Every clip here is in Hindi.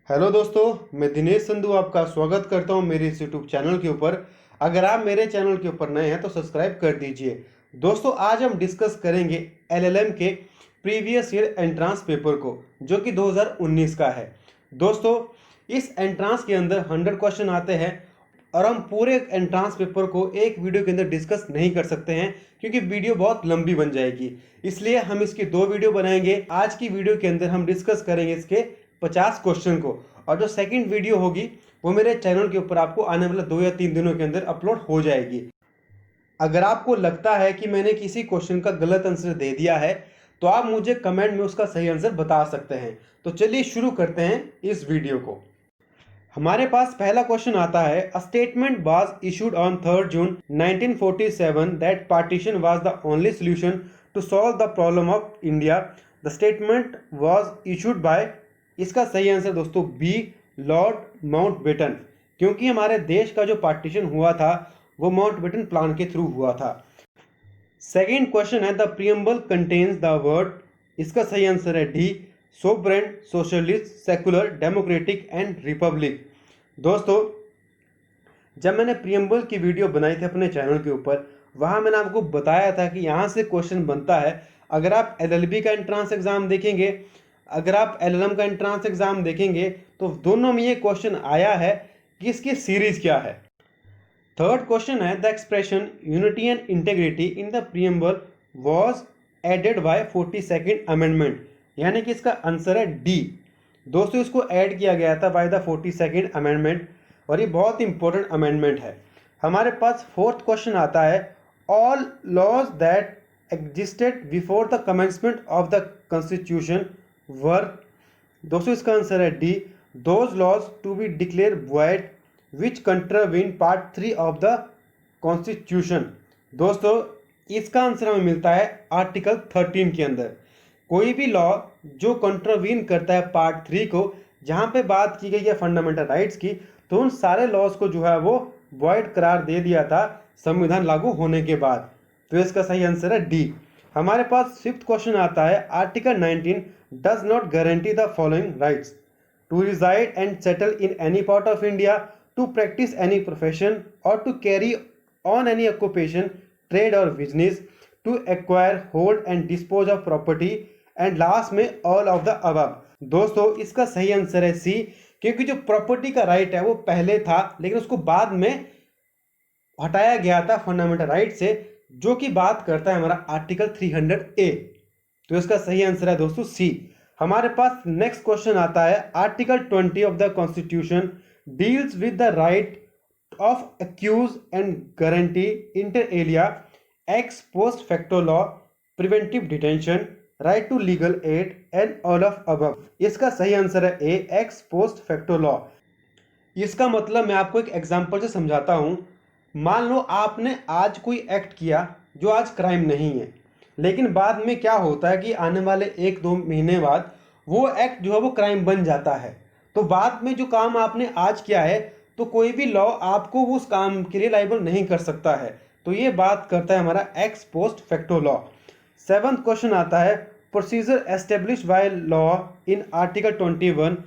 हेलो दोस्तों, मैं दिनेश संधू आपका स्वागत करता हूं मेरे इस यूट्यूब चैनल के ऊपर। अगर आप मेरे चैनल के ऊपर नए हैं तो सब्सक्राइब कर दीजिए। दोस्तों, आज हम डिस्कस करेंगे एलएलएम के प्रीवियस ईयर एंट्रांस पेपर को, जो कि 2019 का है। दोस्तों, इस एंट्रांस के अंदर 100 क्वेश्चन आते हैं और हम पूरे एंट्रांस पेपर को एक वीडियो के अंदर डिस्कस नहीं कर सकते हैं, क्योंकि वीडियो बहुत लंबी बन जाएगी। इसलिए हम इसकी 2 वीडियो बनाएंगे। आज की वीडियो के अंदर हम डिस्कस करेंगे इसके 50 क्वेश्चन को, और जो सेकंड वीडियो होगी वो मेरे चैनल के ऊपर आपको आने वाले 2 या 3 दिनों के अंदर अपलोड हो जाएगी। अगर आपको लगता है कि मैंने किसी क्वेश्चन का गलत आंसर दे दिया है तो आप मुझे कमेंट में उसका सही आंसर बता सकते हैं। तो चलिए शुरू करते हैं इस वीडियो को। हमारे पास पहला क्वेश्चन आता है, a statement was issued on 3 June 1947 that partition was the only solution to solve the problem of India. The statement was issued by, इसका सही आंसर दोस्तों बी, लॉर्ड माउंटबेटन, क्योंकि हमारे देश का जो पार्टीशन हुआ था वो माउंटबेटन प्लान के थ्रू हुआ था। सेकेंड क्वेश्चन है, the preamble contains the word, इसका सही आंसर है D, sovereign, socialist, secular, democratic and Republic. दोस्तों, जब मैंने प्रीएम्बल की वीडियो बनाई थी अपने चैनल के ऊपर, वहां मैंने आपको बताया था कि यहाँ से क्वेश्चन बनता है। अगर आप एलएलबी का एंट्रांस एग्जाम देखेंगे, अगर आप एलएलएम का एंट्रांस एग्जाम देखेंगे, तो दोनों में ये क्वेश्चन आया है कि इसकी सीरीज क्या है। थर्ड क्वेश्चन है, the expression unity and integrity in the preamble was added by 42nd amendment, यानी कि इसका आंसर है डी। दोस्तों, इसको ऐड किया गया था बाय द 42nd अमेंडमेंट, और ये बहुत इंपॉर्टेंट अमेंडमेंट है। हमारे पास फोर्थ क्वेश्चन आता है, all laws that existed before the commencement of the constitution were, दोस्तों इसका आंसर है D, those laws to be declare void which contravene part 3 of the constitution. दोस्तों, इसका आंसर हमें मिलता है आर्टिकल 13 के अंदर। कोई भी लॉ जो कंट्रावीन करता है पार्ट 3 को, जहां पे बात की गई है फंडामेंटल राइट्स की, तो उन सारे लॉज को जो है वो वॉइड करार दे दिया था संविधान लागू होने के बाद। तो इसका सही आंसर है डी। हमारे पास फिफ्थ क्वेश्चन आता है, article 19 does not guarantee the following rights, to reside and settle in any part of India, to practise any profession और to carry on any occupation, trade और business, to acquire, hold and dispose of property, and last में ऑल ऑफ द अबव। दोस्तों, इसका सही आंसर है सी, क्योंकि जो प्रॉपर्टी का राइट है वो पहले था, लेकिन उसको बाद में हटाया गया था फंडामेंटल राइट से, जो कि बात करता है हमारा आर्टिकल 300A। तो इसका सही आंसर है दोस्तों सी। हमारे पास नेक्स्ट क्वेश्चन आता है, article 20 of the constitution deals with the right of accused and guarantee inter alia ex post facto law, preventive detention, right to legal aid and all of above. इसका सही आंसर है A, ex post facto law. इसका मतलब मैं आपको एक एग्जांपल से समझाता हूं। मान लो आपने आज कोई एक्ट किया जो आज क्राइम नहीं है, लेकिन बाद में क्या होता है कि आने वाले 1-2 महीने बाद वो एक्ट जो है वो क्राइम बन जाता है। तो बाद में जो काम आपने आज किया है, तो कोई भी लॉ आपको उस काम के लिए लायबल नहीं कर सकता है। तो ये बात करता है हमारा x post facto law. Seventh question आता है, procedure established by law in article 21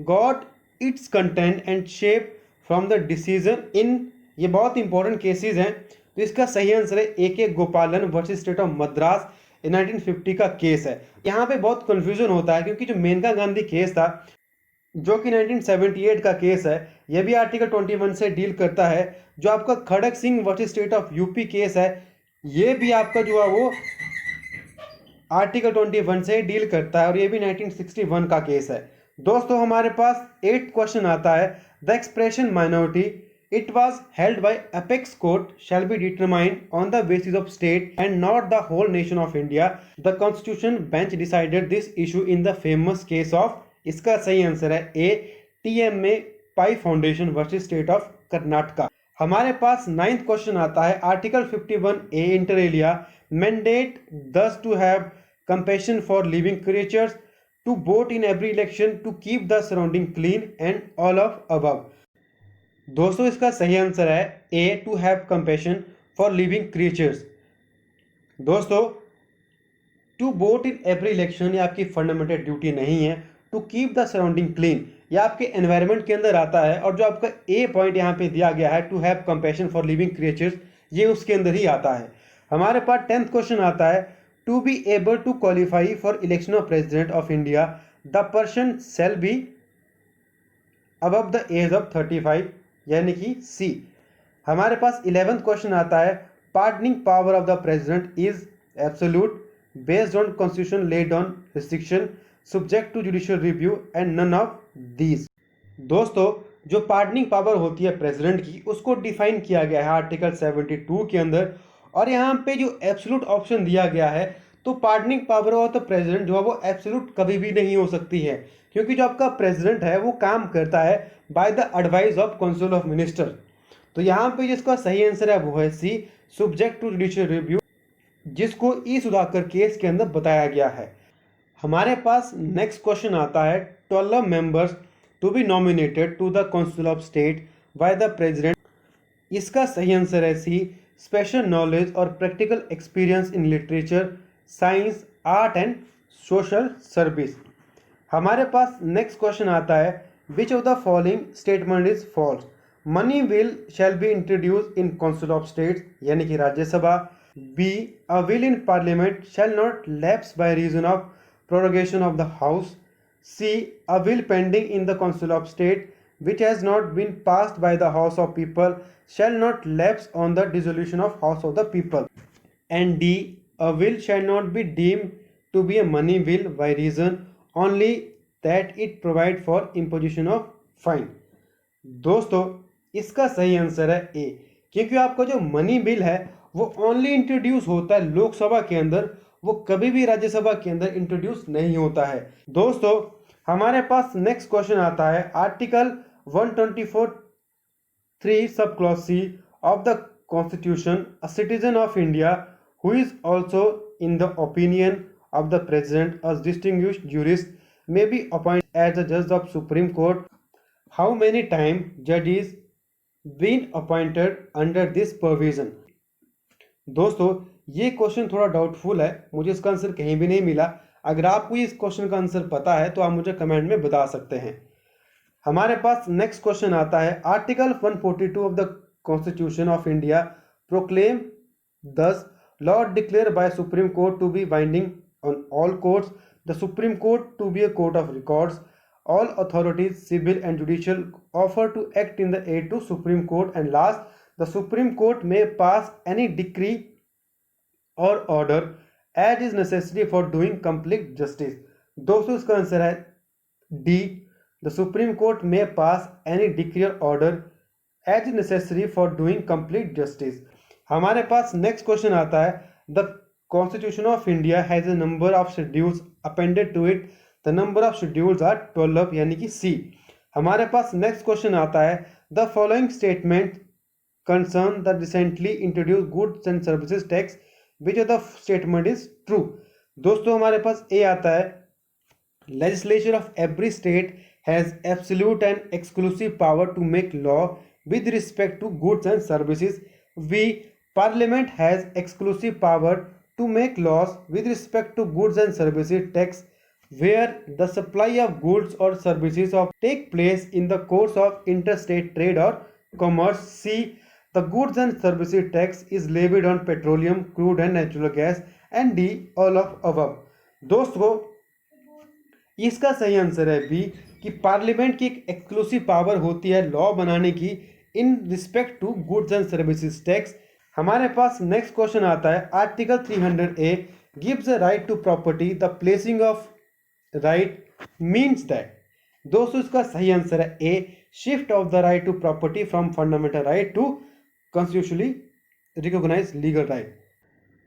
got its content and shape from the decision in, ये बहुत इंपॉर्टेंट केसेस हैं। तो इसका सही आंसर है ए के गोपालन वर्सेस स्टेट ऑफ मद्रास 1950 का केस है। यहाँ पे बहुत कंफ्यूजन होता है, क्योंकि जो मेनका गांधी केस था जो कि 1978 का केस है, यह भी आर्टिकल 21 से डील करता है। जो आपका Kharak Singh versus state of UP case है, ये भी आपका जो है वो आर्टिकल 21 से डील करता है, और ये भी 1961 का केस है। दोस्तों, हमारे पास 8th क्वेश्चन आता है, the expression minority it was held by apex court shall be determined on the basis of state and not the whole nation of India. The constitution bench decided this issue in the famous case of, इसका सही आंसर है A, TMA Pai foundation versus state of Karnataka. हमारे पास 9th क्वेश्चन आता है, article 51A inter alia mandate thus to have compassion for living creatures, to vote in every election, to keep the surrounding clean and all of above। दोस्तों, इसका सही आंसर है A, to have compassion for living creatures. दोस्तों, to vote in every election ये आपकी फंडामेंटल ड्यूटी नहीं है। To keep the surrounding clean, ये आपके एनवायरनमेंट के अंदर आता है, और जो आपका ए पॉइंट यहाँ पे दिया गया है to have compassion for living creatures, ये उसके अंदर ही आता है। हमारे पास 10th क्वेश्चन आता है to be able to qualify for election of president of India the person shall be above the age of 35, यानी कि सी। हमारे पास 11th क्वेश्चन आता है pardoning power of the president is absolute based on constitution laid on restriction subject to judicial review and none of these. दोस्तों, जो पार्डनिंग पावर होती है प्रेसिडेंट की, उसको डिफाइन किया गया है आर्टिकल 72 के अंदर, और यहाँ पे जो एब्सोल्यूट ऑप्शन दिया गया है, तो pardoning power of the president जो है वो एब्सोल्यूट कभी भी नहीं हो सकती है, क्योंकि जो आपका प्रेसिडेंट है वो काम करता है by the advice of council of minister. तो यहाँ पे जिसका सही आंसर है वो है सी, सब्जेक्ट टू जुडिशियल रिव्यू, जिसको ई सुधाकर केस के अंदर बताया गया है। हमारे पास नेक्स्ट क्वेश्चन आता है 12 members to be nominated to the council of state by the president. इसका सही आंसर है सी, स्पेशल नॉलेज और practical experience in literature, science, art and social service. हमारे पास नेक्स्ट क्वेश्चन आता है which of the following statement is false. Money bill shall be introduce in council of states, यानी कि Rajya Sabha. B, a bill in parliament shall not lapse by reason of prorogation of the house. C, a bill pending in the council of state which has not been passed by the house of people shall not lapse on the dissolution of house of the people. And D, a will shall not be deemed to be a money bill by reason only that it provide for imposition of fine. दोस्तों, इसका सही आंसर है ए, क्योंकि आपका जो मनी बिल है वो ओनली इंट्रोड्यूस होता है लोकसभा के अंदर, वो कभी भी राज्यसभा के अंदर इंट्रोड्यूस नहीं होता है। दोस्तों, हमारे पास नेक्स्ट क्वेश्चन आता है article 124(3) sub clause C of the constitution, a citizen of India who is also in the opinion of the president a distinguished jurist may be appointed as a judge of Supreme Court. How many times judges been appointed under this provision? दोस्तों, ये क्वेश्चन थोड़ा डाउटफुल है, मुझे इसका आंसर कहीं भी नहीं मिला। अगर आपको इस क्वेश्चन का आंसर पता है तो आप मुझे कमेंट में बता सकते हैं। हमारे पास नेक्स्ट क्वेश्चन आता है article 142 of the constitution of India proclaim this law declare by supreme court to be binding on all courts, the supreme court to be a court of records, all authorities civil and judicial offer to act in the aid to supreme court, and last the supreme court may pass any decree or order as is necessary for doing complete justice. दोस्तों, इसका आंसर है डी, द सुप्रीम कोर्ट में पास एनी डिक्री और order as necessary for doing complete justice. हमारे पास नेक्स्ट क्वेश्चन आता है the constitution of India has a number of schedules appended to it, the number of schedules are 12, यानी कि सी। हमारे पास नेक्स्ट क्वेश्चन आता है the following statement concern the recently introduce goods and services tax, which of the statement is true. दोस्तों, हमारे पास ए आता है legislature of every state has absolute and exclusive power to make law with respect to goods and services. B, parliament has exclusive power to make laws with respect to goods and services tax where the supply of goods or services of take place in the course of interstate trade or commerce. C, the goods and services tax is levied on petroleum, crude and natural gas. And D, all of above. दोस्तों, इसका सही आंसर है बी, कि पार्लियामेंट की एक एक्सक्लूसिव पावर होती है लॉ बनाने की in respect to goods and services tax. हमारे पास नेक्स्ट क्वेश्चन आता है article 300A gives a right to property, the placing of right means that. दोस्तों, इसका सही आंसर है A, shift of the right to property from fundamental right to constitutionally recognise legal right.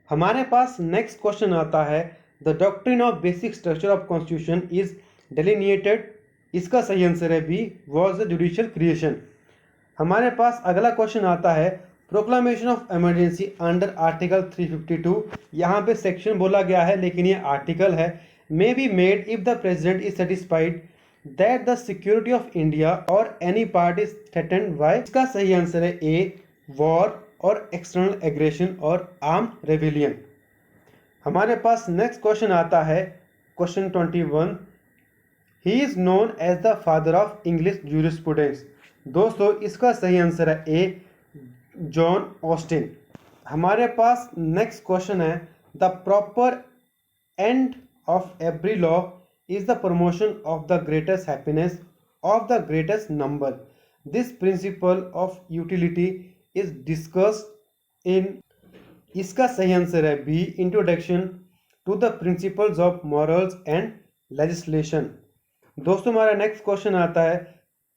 हमारे पास नेक्स्ट क्वेश्चन आता है the doctrine of basic structure of constitution is delineated. इसका सही आंसर है B, was the judicial creation. हमारे पास अगला क्वेश्चन आता है proclamation of emergency under article 352। यहाँ पे सेक्शन बोला गया है लेकिन ये आर्टिकल है। may be made if the president is satisfied that the security of India or any part is threatened by। इसका सही आंसर है ए, वॉर और एक्सटर्नल एग्रेशन और आर्म रेबिलियन। हमारे पास नेक्स्ट क्वेश्चन आता है question 21, he is known as the father of English jurisprudence. दोस्तों इसका सही आंसर है ए, जॉन ऑस्टिन। हमारे पास नेक्स्ट क्वेश्चन है, the proper end of every law is the promotion of the greatest happiness of the greatest number. This principle of utility is discussed in. इसका सही आंसर है B, introduction to the principles of morals and legislation. दोस्तों हमारा नेक्स्ट क्वेश्चन आता है,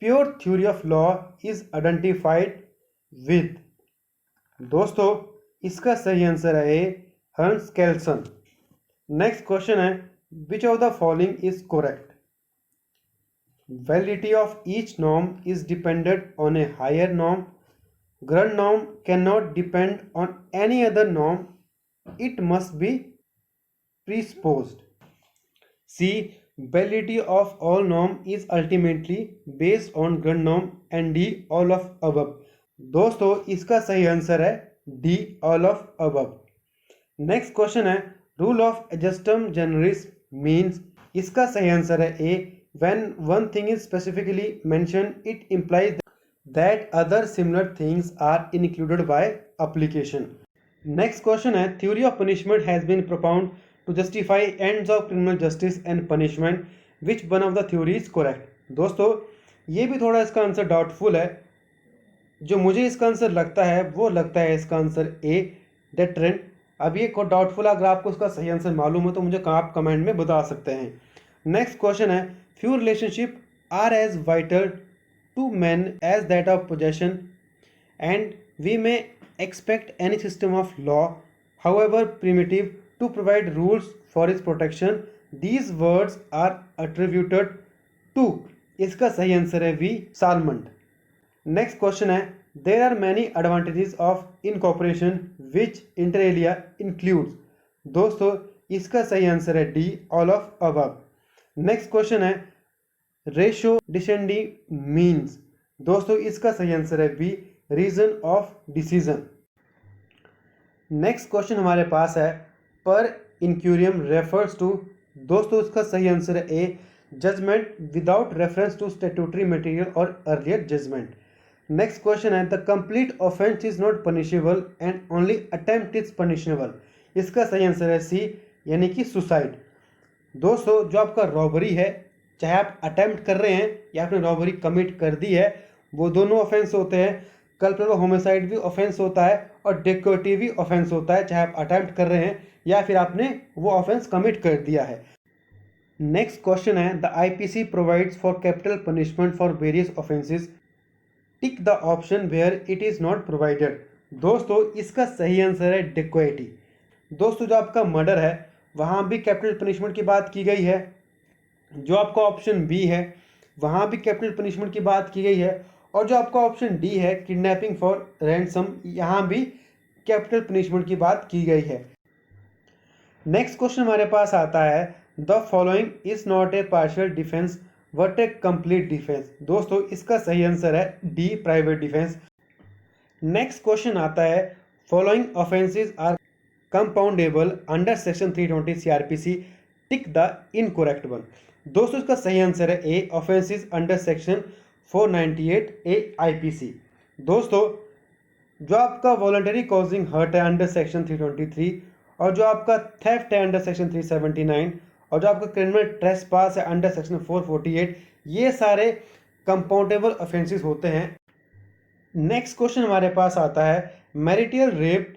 pure theory of law is identified with. दोस्तों इसका सही आंसर है ए, हंस केल्सन। नेक्स्ट क्वेश्चन है, which of the following is correct. Validity of each norm is dependent on a higher norm. Grund norm cannot depend on any other norm. It must be presupposed. C. Validity of all norm is ultimately based on grund norm. And D. All of above. दोस्तों इसका सही आंसर है D, all of above. Next question है, रूल ऑफ एडजस्टम जनरलिस मीन्स। इसका सही आंसर है ए, when one thing is specifically mentioned, it implies that other similar things are included by application. Next question है, theory of punishment has been propounded to justify ends of criminal justice and punishment. Which one of the theory is correct? दोस्तों ये भी थोड़ा इसका आंसर डाउटफुल है। जो मुझे इसका आंसर लगता है वो लगता है इसका आंसर ए, डेटरेंट। अब ये को डाउटफुल, अगर आपको इसका सही आंसर मालूम हो तो मुझे आप कमेंट में बता सकते हैं। नेक्स्ट क्वेश्चन है, few relationships are as vital to men as that of possession, and we may expect any system of law, however primitive, to provide rules for its protection. These words are attributed to। इसका सही आंसर है वी, सालमंड। नेक्स्ट क्वेश्चन है, there are many advantages of incorporation which inter alia includes। दोस्तों इसका सही आंसर है D, all of above। Next question है, रेशो डिसेंडिंग मीन्स। दोस्तों इसका सही आंसर है B, reason of decision. Next question हमारे पास है, पर इंक्यूरियम रेफर्स टू। दोस्तों इसका सही आंसर है A, judgment without reference to statutory material और अर्लियर जजमेंट। नेक्स्ट क्वेश्चन है, the complete offence is not punishable and only attempt is punishable. इसका सही आंसर है सी, यानी कि सुसाइड। दोस्तों जो आपका रॉबरी है, चाहे आप अटेम्प्ट कर रहे हैं या आपने रॉबरी कमिट कर दी है, वो दोनों ऑफेंस होते हैं। कल्परेबल होमिसाइड भी ऑफेंस होता है और डेकोर्टी भी ऑफेंस होता है, चाहे आप अटेम्प्ट कर रहे हैं या फिर आपने वो ऑफेंस कमिट कर दिया है। नेक्स्ट क्वेश्चन है, the IPC provides for capital punishment for various offences. Tick the option where it is not provided. दोस्तों इसका सही आंसर है डेकोर्टी। दोस्तों जो आपका मर्डर है वहाँ भी कैपिटल पनिशमेंट की बात की गई है। जो आपका ऑप्शन बी है वहाँ भी कैपिटल पनिशमेंट की बात की गई है, और जो आपका ऑप्शन डी है किडनैपिंग फॉर रैंसम, यहाँ भी कैपिटल पनिशमेंट की बात की गई है। नेक्स्ट क्वेश्चन हमारे पास आता है, the following is not a partial defence but a complete defence. दोस्तों इसका सही आंसर है D, private defence. Next question आता है, following offences are compoundable under section 320 CrPC. Tick the incorrect one. दोस्तों इसका सही आंसर है A, offences under section 498 A IPC. दोस्तों जो आपका वॉलंटरी कॉजिंग हर्ट है अंडर सेक्शन 323, और जो आपका थेफ्ट है अंडर सेक्शन 379, और जो आपका क्रिमिनल ट्रेसपास है अंडर सेक्शन 448, ये सारे कंपाउंडेबल ऑफेंसेस होते हैं। नेक्स्ट क्वेश्चन हमारे पास आता है, marital rape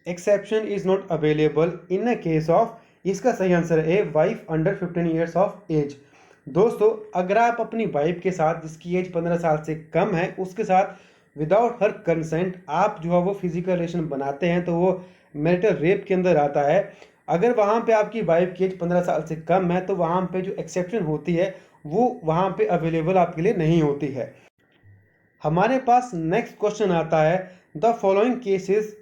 exception is not available in a case of. इसका सही आंसर है A, wife under 15 years of age. दोस्तों अगर आप अपनी वाइफ के साथ जिसकी एज 15 साल से कम है उसके साथ विदाउट हर कंसेंट आप जो है वो फिजिकल रिलेशन बनाते हैं तो वो मैरिटल रेप के अंदर आता है। अगर वहाँ पे आपकी वाइफ की एज 15 साल से कम है तो वहाँ पे जो एक्सेप्शन होती है वो वहाँ पे अवेलेबल आपके लिए नहीं होती है। हमारे पास नेक्स्ट क्वेश्चन आता है, the following cases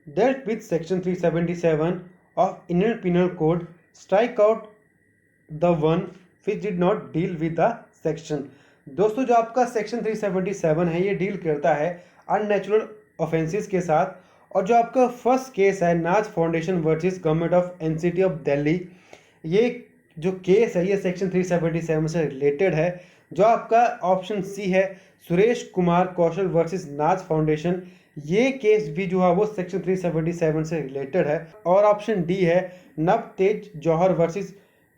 dealt with section 377 of Indian Penal Code, strike out the one which did not deal with the section। दोस्तों जो आपका सेक्शन 377 है ये डील करता है अननेचुरल ऑफेंसेस के साथ, और जो आपका फर्स्ट केस है नाज foundation versus government of NCT of Delhi, ये जो केस है ये सेक्शन 377 से रिलेटेड है। जो आपका ऑप्शन सी है सुरेश कुमार कौशल वर्सेस नाज फाउंडेशन, ये केस भी जो है वो सेक्शन 377 से रिलेटेड है। और ऑप्शन डी है Navtej Johar versus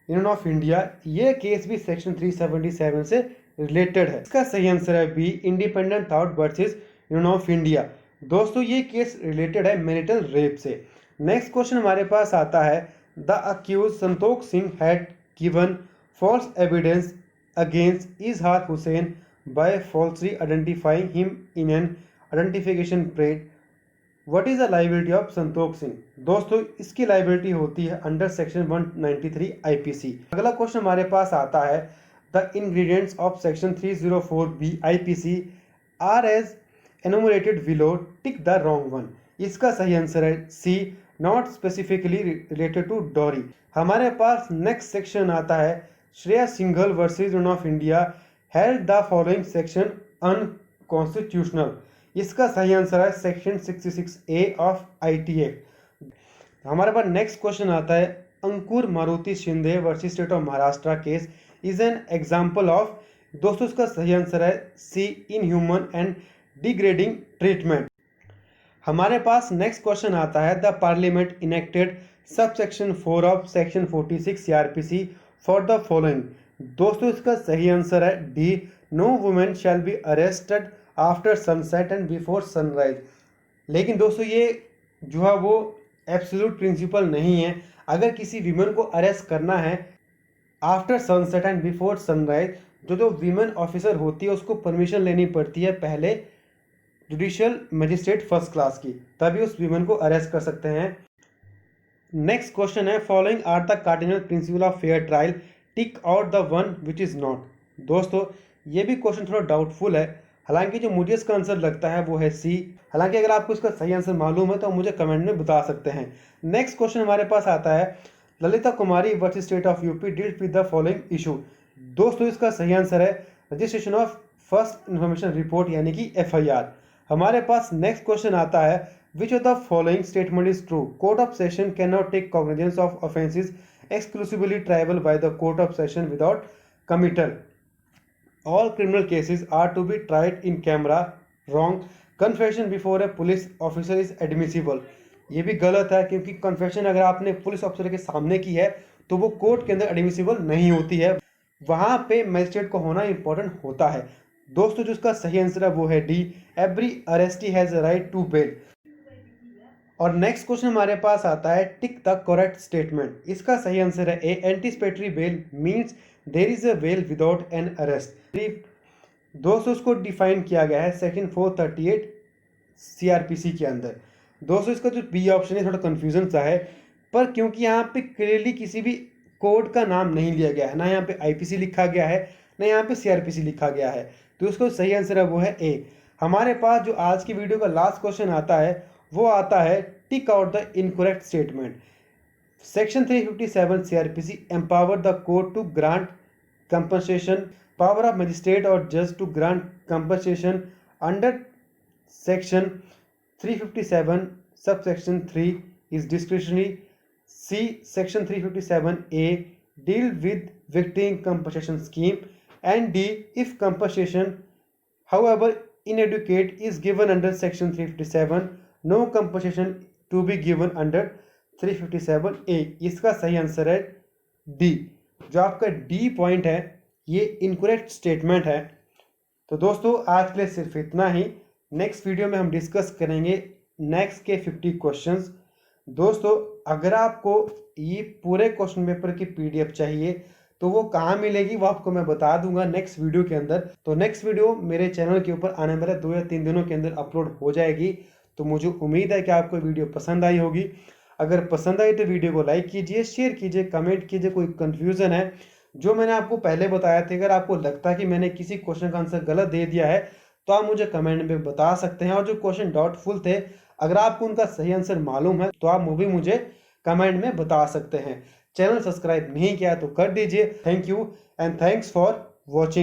union of India, ये केस भी सेक्शन 377 से रिलेटेड है। इसका सही आंसर है B independent thought versus union of India. दोस्तों ये केस रिलेटेड है मैरिटल रेप से। नेक्स्ट क्वेश्चन हमारे पास आता है the accused Santokh Singh had given false evidence against Izhar Hussain by falsely identifying him in an identification parade, what is the liability of Santokh Singh. दोस्तों इसकी लायबिलिटी होती है अंडर सेक्शन 193 आईपीसी। अगला क्वेश्चन हमारे पास आता है the ingredients of section 304B IPC are as enumerated below, tick the wrong one. इसका सही आंसर है C not specifically related to dowry. हमारे पास नेक्स्ट सेक्शन आता है Shreya Singhal versus union of India held the following section unconstitutional. इसका सही आंसर है सेक्शन 66A ऑफ ITA। हमारे पास नेक्स्ट क्वेश्चन आता है Ankur Maruti Shinde versus state of Maharashtra case is an example of. दोस्तों इसका सही आंसर है C inhuman and degrading treatment. हमारे पास नेक्स्ट क्वेश्चन आता है the parliament enacted subsection 4 of section 46 CRPC for the following. दोस्तों इसका सही आंसर है D no women shall be arrested after sunset and before sunrise. लेकिन दोस्तों ये जो है वो एब्सोल्यूट प्रिंसिपल नहीं है। अगर किसी वीमेन को अरेस्ट करना है after sunset and before sunrise, जो वीमेन ऑफिसर होती है उसको परमिशन लेनी पड़ती है पहले जुडिशियल मजिस्ट्रेट फर्स्ट क्लास की, तभी उस वीमेन को अरेस्ट कर सकते हैं। नेक्स्ट क्वेश्चन है following are the cardinal principle of fair trial, tick out the one which is not. दोस्तों ये भी क्वेश्चन थोड़ा डाउटफुल है, हालांकि जो मुझे इसका आंसर लगता है वो है सी। हालांकि अगर आपको इसका सही आंसर मालूम है तो मुझे कमेंट में बता सकते हैं। नेक्स्ट क्वेश्चन हमारे पास आता है Lalita Kumari versus state of UP deals with the following issue. दोस्तों इसका सही आंसर है registration of first information report यानी कि FIR। हमारे पास नेक्स्ट क्वेश्चन आता है which of the following statement is true, court of session can not take cognizance of offences exclusively triable by the court of session without committal, all criminal cases are to be tried in camera, wrong, confession before a police officer is admissible। ये भी गलत है क्योंकि कन्फेशन अगर आपने पुलिस ऑफिसर के सामने की है तो वो कोर्ट के अंदर एडमिसिबल नहीं होती है, वहां पे मजिस्ट्रेट को होना इंपॉर्टेंट होता है। दोस्तों जो इसका सही आंसर है वो है D every arrestee has a right to bail. और नेक्स्ट क्वेश्चन हमारे पास आता है टिक द करेक्ट स्टेटमेंट। इसका सही आंसर है A anticipatory bail means there is a bail without an arrest. दोस्तों उसको डिफाइन किया गया है सेक्शन 438 CRPC के अंदर। दोस्तों इसका जो बी ऑप्शन है थोड़ा कंफ्यूजन सा है, पर क्योंकि यहाँ पे क्लियरली किसी भी कोड का नाम नहीं लिया गया है, ना यहाँ पे IPC लिखा गया है ना यहाँ पे CRPC लिखा गया है, तो उसको सही आंसर है वो है ए। हमारे पास जो आज की वीडियो का लास्ट क्वेश्चन आता है वो आता है टिक out the incorrect statement. Section 357 CRPC empower the court to grant compensation, power of magistrate or judge to grant compensation under section 357 subsection 3 is discretionary, c section 357A deal with victim compensation scheme, and d if compensation however inadequate is given under section 357 no compensation to be given under 357A। इसका सही आंसर है डी। जो आपका डी पॉइंट है ये इनकरेक्ट स्टेटमेंट है। तो दोस्तों आज के लिए सिर्फ इतना ही। नेक्स्ट वीडियो में हम डिस्कस करेंगे नेक्स्ट के 50 क्वेश्चंस। दोस्तों अगर आपको ये पूरे क्वेश्चन पेपर की PDF चाहिए तो वो कहाँ मिलेगी वो आपको मैं बता दूंगा नेक्स्ट वीडियो के अंदर। तो नेक्स्ट वीडियो मेरे चैनल के ऊपर आने वाले 2 या 3 दिनों के अंदर अपलोड हो जाएगी। तो मुझे उम्मीद है कि आपको वीडियो पसंद आई होगी। अगर पसंद आई तो वीडियो को लाइक कीजिए, शेयर कीजिए, कमेंट कीजिए। कोई कंफ्यूजन है जो मैंने आपको पहले बताया था, अगर आपको लगता है कि मैंने किसी क्वेश्चन का आंसर गलत दे दिया है तो आप मुझे कमेंट में बता सकते हैं। और जो क्वेश्चन डाउटफुल थे अगर आपको उनका सही आंसर मालूम है तो आप वो भी मुझे कमेंट में बता सकते हैं। चैनल सब्सक्राइब नहीं किया तो कर दीजिए। Thank you and thanks for watching.